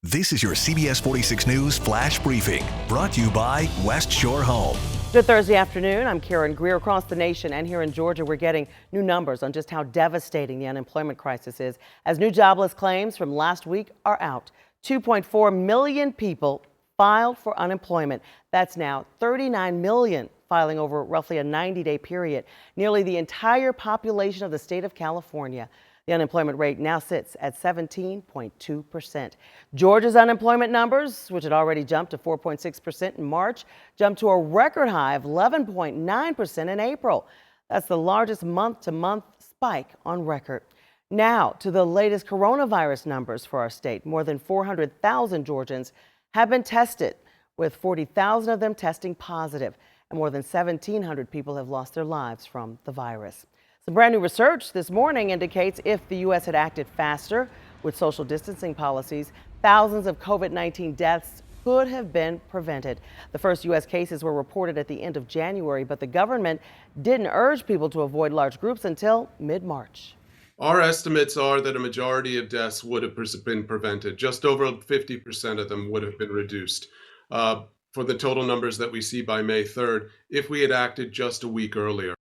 This is your CBS 46 News Flash Briefing, brought to you by West Shore Home. Good Thursday afternoon. I'm Karen Greer. Across the nation and here in Georgia, we're getting new numbers on just how devastating the unemployment crisis is, as new jobless claims from last week are out. 2.4 million people filed for unemployment. That's now 39 million filing over roughly a 90-day period, nearly the entire population of the state of California. The unemployment rate now sits at 17.2%. Georgia's unemployment numbers, which had already jumped to 4.6% in March, jumped to a record high of 11.9% in April. That's the largest month-to-month spike on record. Now to the latest coronavirus numbers for our state. More than 400,000 Georgians have been tested, with 40,000 of them testing positive, and more than 1,700 people have lost their lives from the virus. Some brand new research this morning indicates if the U.S. had acted faster with social distancing policies, thousands of COVID-19 deaths could have been prevented. The first U.S. cases were reported at the end of January, but the government didn't urge people to avoid large groups until mid-March. Our estimates are that a majority of deaths would have been prevented. Just over 50% of them would have been reduced for the total numbers that we see by May 3rd if we had acted just a week earlier.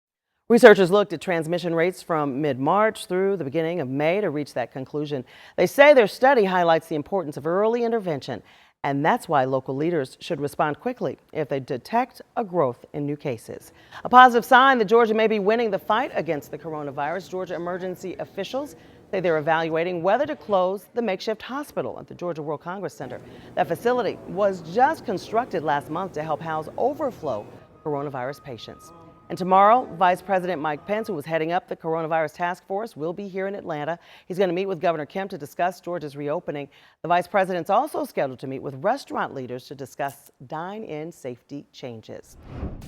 Researchers looked at transmission rates from mid-March through the beginning of May to reach that conclusion. They say their study highlights the importance of early intervention, and that's why local leaders should respond quickly if they detect a growth in new cases. A positive sign that Georgia may be winning the fight against the coronavirus. Georgia emergency officials say they're evaluating whether to close the makeshift hospital at the Georgia World Congress Center. That facility was just constructed last month to help house overflow coronavirus patients. And tomorrow, Vice President Mike Pence, who was heading up the coronavirus task force, will be here in Atlanta. He's going to meet with Governor Kemp to discuss Georgia's reopening. The vice president's also scheduled to meet with restaurant leaders to discuss dine-in safety changes.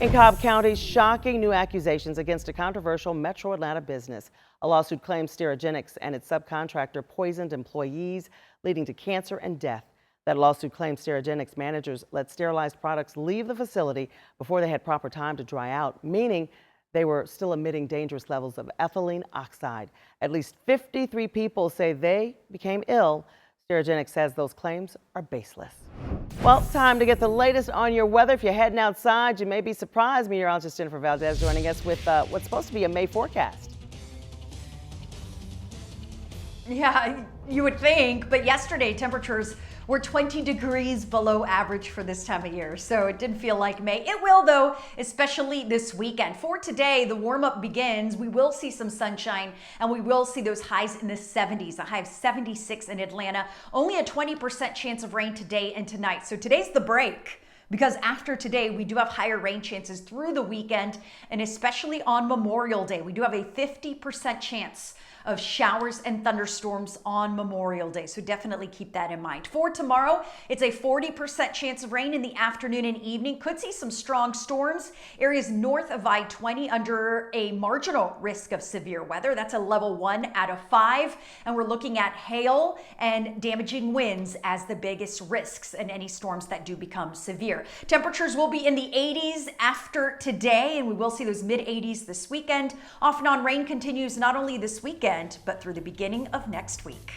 In Cobb County, shocking new accusations against a controversial Metro Atlanta business. A lawsuit claims Sterigenics and its subcontractor poisoned employees, leading to cancer and death. That lawsuit claims Sterigenics managers let sterilized products leave the facility before they had proper time to dry out, meaning they were still emitting dangerous levels of ethylene oxide. At least 53 people say they became ill. Sterigenics says those claims are baseless. Well, time to get the latest on your weather. If you're heading outside, you may be surprised. Meteorologist Jennifer Valdez joining us with what's supposed to be a May forecast. Yeah, you would think, but yesterday temperatures were 20 degrees below average for this time of year, so it didn't feel like May. It will, though, especially this weekend. For today, the warm-up begins. We will see some sunshine, and we will see those highs in the 70s, a high of 76 in Atlanta. Only a 20% chance of rain today and tonight, so today's the break. Because after today, we do have higher rain chances through the weekend, and especially on Memorial Day. We do have a 50% chance of showers and thunderstorms on Memorial Day. So definitely keep that in mind. For tomorrow, it's a 40% chance of rain in the afternoon and evening. Could see some strong storms. Areas north of I-20 under a marginal risk of severe weather. That's a level 1 out of 5. And we're looking at hail and damaging winds as the biggest risks in any storms that do become severe. Temperatures will be in the 80s after today, and we will see those mid 80s this weekend. Off and on rain continues not only this weekend, but through the beginning of next week.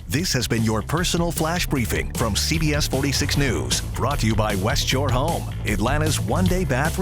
This has been your personal flash briefing from CBS 46 News, brought to you by West Shore Home, Atlanta's one-day bath